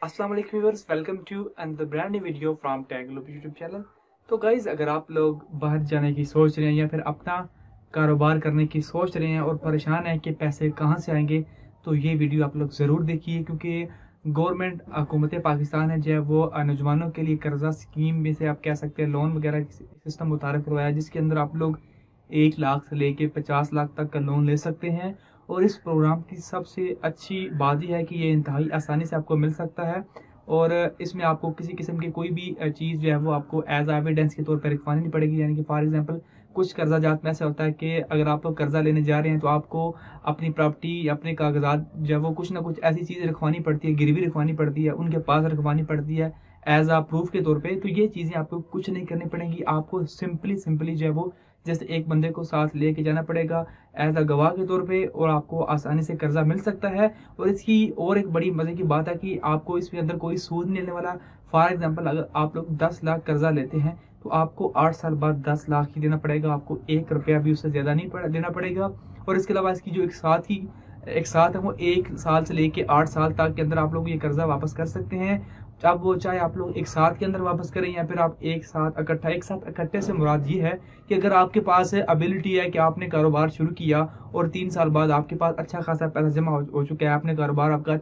अस्सलाम वालेकुम viewers, welcome to another brand new video from Tag Global YouTube channel. तो guys, अगर आप लोग बाहर जाने की सोच रहे हैं या फिर अपना कारोबार करने की सोच रहे हैं और परेशान हैं कि पैसे कहां से आएंगे, तो ये वीडियो आप लोग ज़रूर देखिए, क्योंकि गवर्नमेंट हुकूमत पाकिस्तान है जो है वो नौजवानों के लिए कर्जा स्कीम में से आप कह सकते हैं लोन वगैरह सिस्टम मुतारफ़ करवाया, जिसके अंदर आप लोग 1 लाख से लेके 50 लाख तक का लोन ले सकते हैं। और इस प्रोग्राम की सबसे अच्छी बात यह है कि ये इंतहाई आसानी से आपको मिल सकता है और इसमें आपको किसी किस्म की कोई भी चीज़ जो है वो आपको एज एविडेंस के तौर पर रखवानी नहीं पड़ेगी। यानी कि फॉर एग्जांपल कुछ कर्जा जात में ऐसा होता है कि अगर आप लोग कर्जा लेने जा रहे हैं तो आपको अपनी प्रॉपर्टी या अपने कागजात जो है वो कुछ ना कुछ ऐसी चीज़ रखवानी पड़ती है, गिरवी रखवानी पड़ती है, उनके पास रखवानी पड़ती है एज आ प्रूफ के तौर पे। तो ये चीज़ें आपको कुछ नहीं करनी पड़ेंगी, आपको सिंपली जो है वो जैसे एक बंदे को साथ लेके जाना पड़ेगा एज अ गवाह के तौर पे और आपको आसानी से कर्जा मिल सकता है। और इसकी और एक बड़ी मज़े की बात है कि आपको इसके अंदर कोई सूद नहीं लेने वाला। फॉर एग्जांपल अगर आप लोग 10 लाख कर्जा लेते हैं तो आपको 8 साल बाद 10 लाख ही देना पड़ेगा, आपको 1 रुपया भी उससे ज़्यादा नहीं देना पड़ेगा। और इसके अलावा इसकी जो एक साथ है वो 1 साल से लेके 8 साल तक के अंदर आप लोग ये कर्जा वापस कर सकते हैं। अब वो चाहे आप लोग एक साथ के अंदर वापस करें या फिर आप एक साथ इकट्ठे से मुराद ये है कि अगर आपके पास एबिलिटी है कि आपने कारोबार शुरू किया और 3 साल बाद आपके पास अच्छा खासा पैसा जमा हो चुका है, आपने कारोबार आपका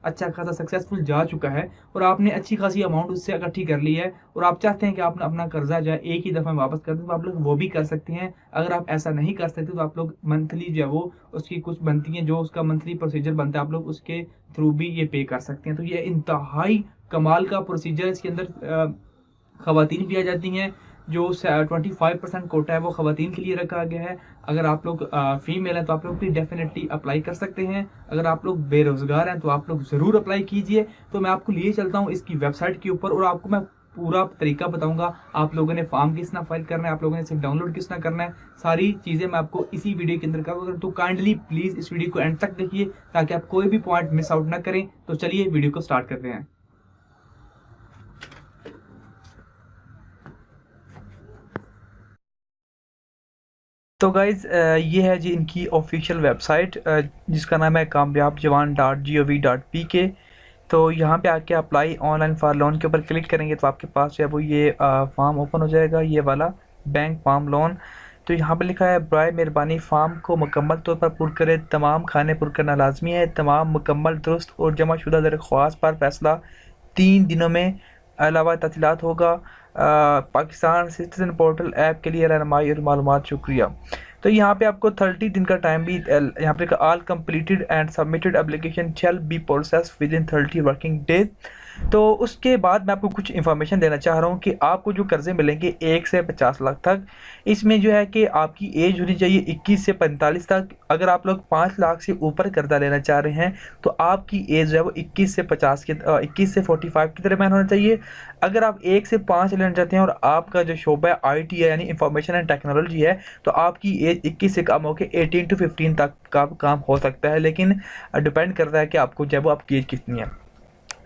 अच्छा खासा सक्सेसफुल जा चुका है और आपने अच्छी खासी अमाउंट उससे इकट्ठी कर ली है और आप चाहते हैं कि आपने अपना कर्जा जो है एक ही दफ़ा में वापस कर दें, तो आप लोग वो भी कर सकते हैं। अगर आप ऐसा नहीं कर सकते तो आप लोग मंथली जो है वो उसकी कुछ बनती हैं, जो उसका मंथली प्रोसीजर बनता है, आप लोग उसके थ्रू भी ये पे कर सकते हैं। तो ये इंतहाई कमाल का प्रोसीजर, इसके अंदर ख़वातीन भी आ जाती हैं। जो 25% कोटा है वो ख़वातीन के लिए रखा गया है। अगर आप लोग फीमेल हैं तो आप लोग भी डेफिनेटली अप्लाई कर सकते हैं। अगर आप लोग बेरोज़गार हैं तो आप लोग ज़रूर अप्लाई कीजिए। तो मैं आपको लिए चलता हूँ इसकी वेबसाइट के ऊपर और आपको मैं पूरा तरीका बताऊंगा। आप लोगों ने फॉर्म किस तरह फाइल करना है, आप लोगों ने सिर्फ डाउनलोड किस तरह करना है, सारी चीज़ें मैं आपको इसी वीडियो के अंदर करूँगा। तो काइंडली प्लीज़ इस वीडियो को एंड तक देखिए ताकि आप कोई भी पॉइंट मिस आउट ना करें। तो चलिए वीडियो को स्टार्ट करते हैं। तो गाइज़, ये है जी इनकी ऑफिशियल वेबसाइट, जिसका नाम है kamyabjawan.gov.pk। तो यहाँ पे आके अप्लाई ऑनलाइन फॉर लोन के ऊपर क्लिक करेंगे तो आपके पास जो है वो ये फॉर्म ओपन हो जाएगा, ये वाला बैंक फॉर्म लोन। तो यहाँ पे लिखा है बराए मेहरबानी फॉर्म को मुकम्मल तौर पर पुर करें, तमाम खाने पुर करना लाजमी है, तमाम मुकम्मल दुरुस्त और जमाशुदा दरख्वास्त पर फैसला 3 दिनों में अलावा तफसीलात होगा। पाकिस्तान सिटीजन पोर्टल ऐप के लिए रहनुमाई और मालूमात शुक्रिया। तो यहाँ पे आपको 30 दिन का टाइम भी यहाँ पे all completed and submitted application shall be process with in 30 working days. तो उसके बाद मैं आपको कुछ इन्फॉर्मेशन देना चाह रहा हूँ कि आपको जो कर्जे मिलेंगे 1 से 50 लाख तक, इसमें जो है कि आपकी एज होनी चाहिए 21 से 45 तक। अगर आप लोग 5 लाख से ऊपर कर्जा लेना चाह रहे हैं तो आपकी एज जो है वो 21 से 45 के दरमियान होना चाहिए। अगर आप 1 से 5 लेना चाहते हैं और आपका जो शोबा है IT है यानी इंफॉर्मेशन एंड टेक्नोलॉजी है, तो आपकी एज 21 से कम होकर 18 to 15 तक का काम हो सकता है, लेकिन डिपेंड करता है कि आपको जो है वो आपकी एज कितनी है।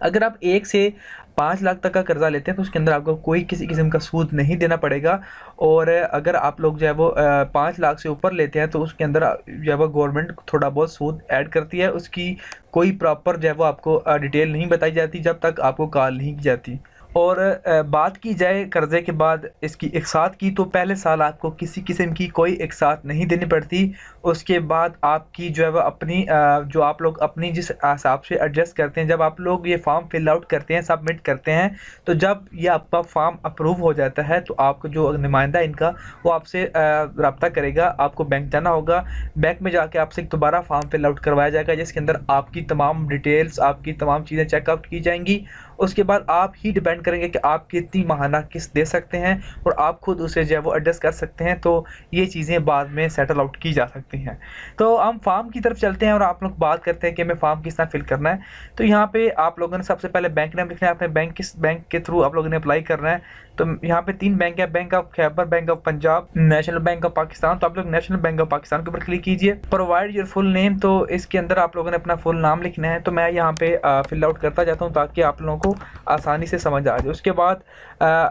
अगर आप 1 से 5 लाख तक का कर्जा लेते हैं तो उसके अंदर आपको कोई किसी किस्म का सूद नहीं देना पड़ेगा। और अगर आप लोग जो है वो 5 लाख से ऊपर लेते हैं तो उसके अंदर जो है वो गवर्नमेंट थोड़ा बहुत सूद ऐड करती है, उसकी कोई प्रॉपर जो है वो आपको डिटेल नहीं बताई जाती जब तक आपको कॉल नहीं की जाती। और बात की जाए कर्जे के बाद इसकी एक साथ की, तो पहले साल आपको किसी किस्म की कोई एक साथ नहीं देनी पड़ती। उसके बाद आपकी जो है वो अपनी जो आप लोग अपनी जिस हिसाब से एडजस्ट करते हैं, जब आप लोग ये फॉर्म फिल आउट करते हैं, सबमिट करते हैं, तो जब ये आपका फॉर्म अप्रूव हो जाता है तो आपको जो नुमाइंदा इनका वो आपसे रब्ता करेगा। आपको बैंक जाना होगा, बैंक में जाके आपसे दोबारा फॉर्म फिल आउट करवाया जाएगा जिसके अंदर आपकी तमाम डिटेल्स, आपकी तमाम चीज़ें चेकआउट की जाएंगी। उसके बाद आप ही डिपेंड करेंगे कि आप कितनी माहाना किस्त दे सकते हैं और आप खुद उसे जो है वो एडजस्ट कर सकते हैं। तो ये चीज़ें बाद में सेटल आउट की जा सकती हैं। तो हम फॉर्म की तरफ चलते हैं और आप लोग बात करते हैं कि हमें फॉर्म किस तरह फिल करना है। तो यहाँ पे आप लोगों ने सबसे पहले बैंक नेम लिखना है, अपने बैंक किस बैंक के थ्रू आप लोगों ने अप्लाई करना है। तो यहाँ पे 3 बैंक है, bank of Khyber, bank of Punjab, national bank of Pakistan. तो आप लोग नेशनल बैंक ऑफ पाकिस्तान के ऊपर क्लिक कीजिए। प्रोवाइड योर फुल नेम, तो इसके अंदर आप लोगों ने अपना फुल नाम लिखना है। तो मैं यहाँ पे फिल आउट करता जाता हूँ ताकि आप लोगों को आसानी से समझ आ जाए। उसके बाद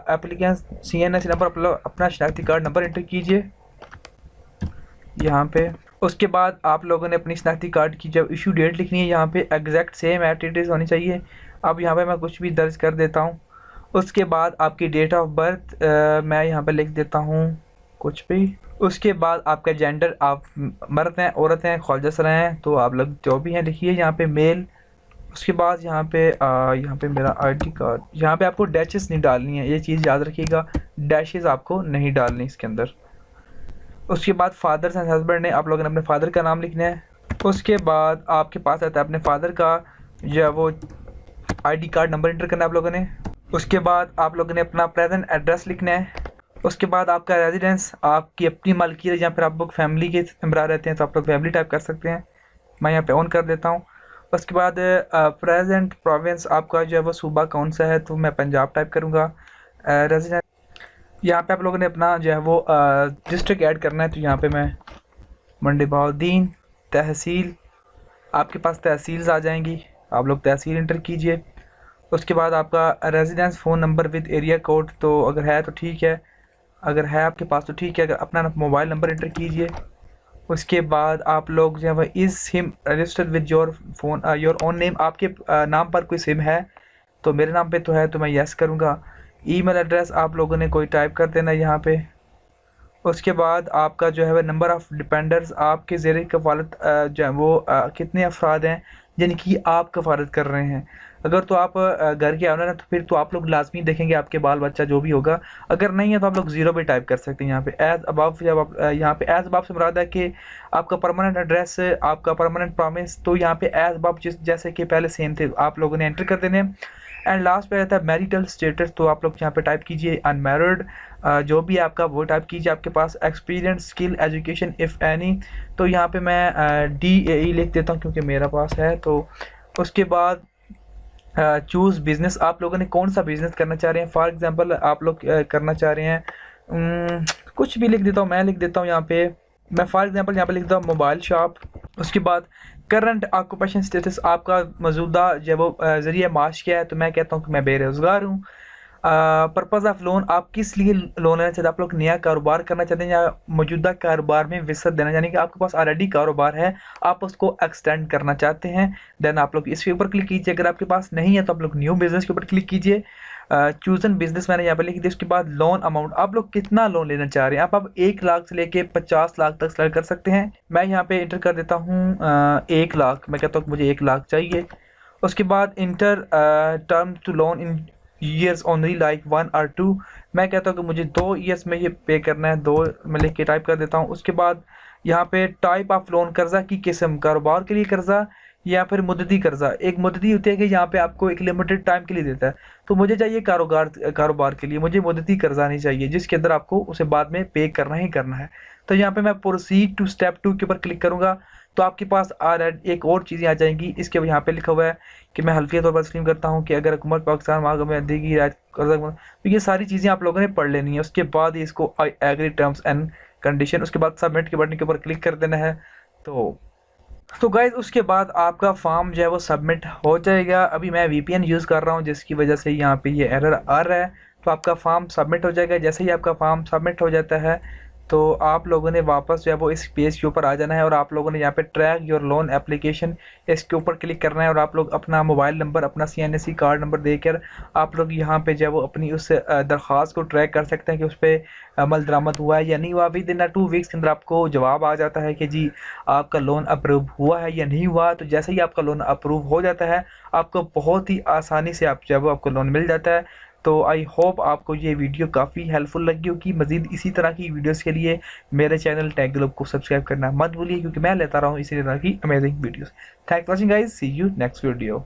एप्लीकेंट CNS नंबर, अपना शनाख्ती कार्ड नंबर एंटर कीजिए यहाँ पे। उसके बाद आप लोगों ने अपनी शनाख्ती कार्ड की जब इशू डेट लिखनी है, यहाँ पे exact same at it is होनी चाहिए। अब यहाँ पे मैं कुछ भी दर्ज कर देता हूँ। उसके बाद आपकी डेट ऑफ बर्थ मैं यहाँ पे लिख देता हूँ कुछ भी। उसके बाद आपका जेंडर, आप मर्द हैं, औरत हैं, ख्वाजा सरा हैं, तो आप लोग जो भी हैं लिखिए यहाँ पे मेल। उसके बाद यहाँ पे मेरा आईडी कार्ड, यहाँ पे आपको डैशेस नहीं डालनी है, ये चीज़ याद रखिएगा, डैशेस आपको नहीं डालनी इसके अंदर। उसके बाद फादर एंड हस्बैंड ने आप लोगों ने अपने फादर का नाम लिखना है। उसके बाद आपके पास आता है अपने फादर का या वो आईडी कार्ड नंबर एंटर करना है आप लोगों ने। उसके बाद आप लोगों ने अपना प्रेजेंट एड्रेस लिखना है। उसके बाद आपका रेजिडेंस, आपकी अपनी मालकियत है, या फिर आप लोग फैमिली के मेम्बर रहते हैं तो आप लोग फैमिली टाइप कर सकते हैं। मैं यहाँ पे ऑन कर देता हूँ। उसके बाद प्रेजेंट प्रोविंस आपका जो है वो सूबा कौन सा है, तो मैं पंजाब टाइप करूँगा। रेजिडेंस यहाँ पे आप लोगों ने अपना जो है वो डिस्ट्रिक्ट ऐड करना है, तो यहाँ पे मैं मंडी बहाउद्दीन। तहसील, आपके पास तहसील्स आ जाएंगी, आप लोग तहसील इंटर कीजिए। उसके बाद आपका residence phone number with area code, तो अगर है तो ठीक है, अगर है आपके पास तो ठीक है, अगर अपना मोबाइल नंबर इंटर कीजिए। उसके बाद आप लोग जो है वह is SIM registered with your phone your own name, आपके नाम पर कोई सिम है, तो मेरे नाम पे तो है, तो मैं येस करूँगा। ईमेल एड्रेस आप लोगों ने कोई टाइप कर देना यहाँ पे। उसके बाद आपका जो है वह नंबर ऑफ़ डिपेंडर्स, आपके ज़ेर कफ़ालत जो है वो कितने अफराद हैं जिनकी आप कफ़ालत कर रहे हैं। अगर तो आप घर के ऑनर हैं तो फिर तो आप लोग लाजमी देखेंगे आपके बाल बच्चा जो भी होगा। अगर नहीं है तो आप लोग ज़ीरो भी टाइप कर सकते हैं यहाँ पे। एज़ अबव, जब आप यहाँ पे एज़ अबव से मुराद है कि आपका परमानेंट एड्रेस, आपका परमानेंट प्रॉमिस, तो यहाँ पे एज़ अबव जैसे कि पहले सेम थे आप लोगों ने एंटर कर देने। एंड लास्ट पे रहता है मैरिटल स्टेटस, तो आप लोग यहाँ पे टाइप कीजिए अनमैरिड, जो भी आपका वो टाइप कीजिए। आपके पास experience, skill, education if any, तो यहाँ पे मैं DAE लिख देता हूँ क्योंकि मेरा पास है। तो उसके बाद चूज़ बिज़नेस, आप लोगों ने कौन सा बिज़नेस करना चाह रहे हैं। फॉर एग्जांपल आप लोग करना चाह रहे हैं कुछ भी लिख देता हूँ, मैं लिख देता हूँ यहाँ पे, मैं फॉर एग्जांपल यहाँ पे लिख देता हूँ मोबाइल शॉप। उसके बाद करंट ऑक्यूपेशन स्टेटस, आपका मौजूदा जो वो ज़रिए माश क्या है, तो मैं कहता हूँ कि मैं बेरोज़गार हूँ। पर्पज़ ऑफ लोन, आप किस लिए लोन लेना चाहते हैं, आप लोग नया कारोबार करना चाहते हैं या मौजूदा कारोबार में विसत देना, यानी कि आपके पास ऑलरेडी कारोबार है, आप उसको एक्सटेंड करना चाहते हैं, देन आप लोग इसके ऊपर क्लिक कीजिए। अगर आपके पास नहीं है तो आप लोग न्यू बिज़नेस के ऊपर क्लिक कीजिए। चूज़न बिज़नेस मैंने यहाँ पर लिख दिया। उसके बाद लोन अमाउंट, आप लोग कितना लोन लेना चाह रहे हैं, आप 1 लाख से लेके 50 लाख तक सेलेक्ट कर सकते हैं। मैं यहाँ पे इंटर कर देता हूँ 1 लाख, मैं कहता हूँ मुझे 1 लाख चाहिए। उसके बाद inter term to loan in years only like 1 और 2, मैं कहता हूँ कि मुझे 2 ईयर्स में ये पे करना है, 2 मैं लिख के टाइप कर देता हूँ। उसके बाद यहाँ पे टाइप ऑफ लोन, कर्जा की किस्म, कारोबार के लिए कर्जा या फिर मुद्दती कर्जा। एक मुद्दती होती है कि यहाँ पे आपको एक लिमिटेड टाइम के लिए देता है, तो मुझे चाहिए कारोबार के लिए, मुझे मुद्दती कर्जा नहीं चाहिए जिसके अंदर आपको उसे बाद में पे करना ही करना है। तो यहाँ पे मैं प्रोसीड टू स्टेप 2 के ऊपर क्लिक करूँगा, तो आपके पास एक और चीज़ें आ जाएंगी। इसके यहाँ पे लिखा हुआ है कि मैं हल्फिया तौर पर तस्लीम करता हूँ कि अगर हुकूमत पाकिस्तान वहाँ में देगी तो ये सारी चीज़ें आप लोगों ने पढ़ लेनी है। उसके बाद इसको I agree terms and condition, उसके बाद सबमिट के बटन के ऊपर क्लिक कर देना है। तो गाइज उसके बाद आपका फॉर्म जो है वो सबमिट हो जाएगा। अभी मैं VPN यूज़ कर रहा हूँ जिसकी वजह से यहाँ पे ये एरर आ रहा है, तो आपका फॉर्म सबमिट हो जाएगा। जैसे ही आपका फॉर्म सबमिट हो जाता है तो आप लोगों ने वापस जो है वो इस पेज के ऊपर आ जाना है और आप लोगों ने यहाँ पे ट्रैक योर लोन एप्लीकेशन, इसके ऊपर क्लिक करना है और आप लोग अपना मोबाइल नंबर, अपना CNSE कार्ड नंबर देकर आप लोग यहाँ पे जो है वो अपनी उस दरख्वास्त को ट्रैक कर सकते हैं कि उस पर अमल दरामद हुआ है या नहीं हुआ। विद इन 2 वीक्स के अंदर आपको जवाब आ जाता है कि जी आपका लोन अप्रूव हुआ है या नहीं हुआ। तो जैसे ही आपका लोन अप्रूव हो जाता है आपको बहुत ही आसानी से आप जो है वो आपको लोन मिल जाता है। तो आई होप आपको ये वीडियो काफ़ी हेल्पफुल लगी होगी। मज़ीद इसी तरह की वीडियोस के लिए मेरे चैनल टेक ग्लोब को सब्सक्राइब करना मत भूलिए, क्योंकि मैं लेता रहा हूँ इसी तरह की amazing videos. Thanks for watching guys, see you next video.